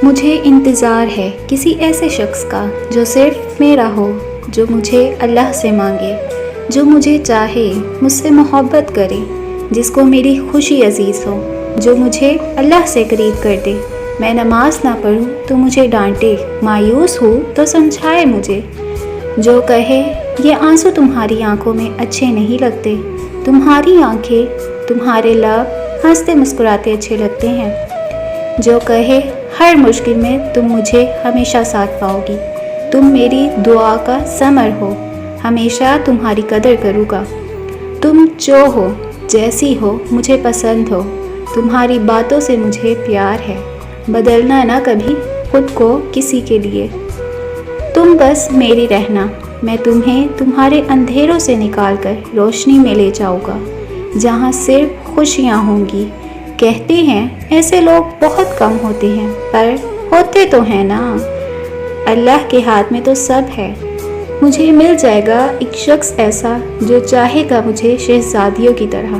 मुझे इंतज़ार है किसी ऐसे शख्स का जो सिर्फ मेरा हो, जो मुझे अल्लाह से मांगे, जो मुझे चाहे, मुझसे मोहब्बत करे, जिसको मेरी खुशी अजीज़ हो, जो मुझे अल्लाह से करीब कर दे। मैं नमाज ना पढ़ूं तो मुझे डांटे, मायूस हूँ तो समझाए मुझे, जो कहे ये आंसू तुम्हारी आंखों में अच्छे नहीं लगते, तुम्हारी आंखें, तुम्हारे लब हंसते मुस्कुराते अच्छे लगते हैं, जो कहे हर मुश्किल में तुम मुझे हमेशा साथ पाओगी, तुम मेरी दुआ का समर हो, हमेशा तुम्हारी कदर करूँगा। तुम जो हो, जैसी हो, मुझे पसंद हो, तुम्हारी बातों से मुझे प्यार है, बदलना ना कभी खुद को किसी के लिए। तुम बस मेरी रहना, मैं तुम्हें तुम्हारे अंधेरों से निकाल कर रोशनी में ले जाऊँगा, जहाँ सिर्फ खुशियाँ होंगी। कहते हैं ऐसे लोग बहुत कम होते हैं, पर होते तो हैं ना। अल्लाह के हाथ में तो सब है। मुझे मिल जाएगा एक शख्स ऐसा जो चाहेगा मुझे शहजादियों की तरह।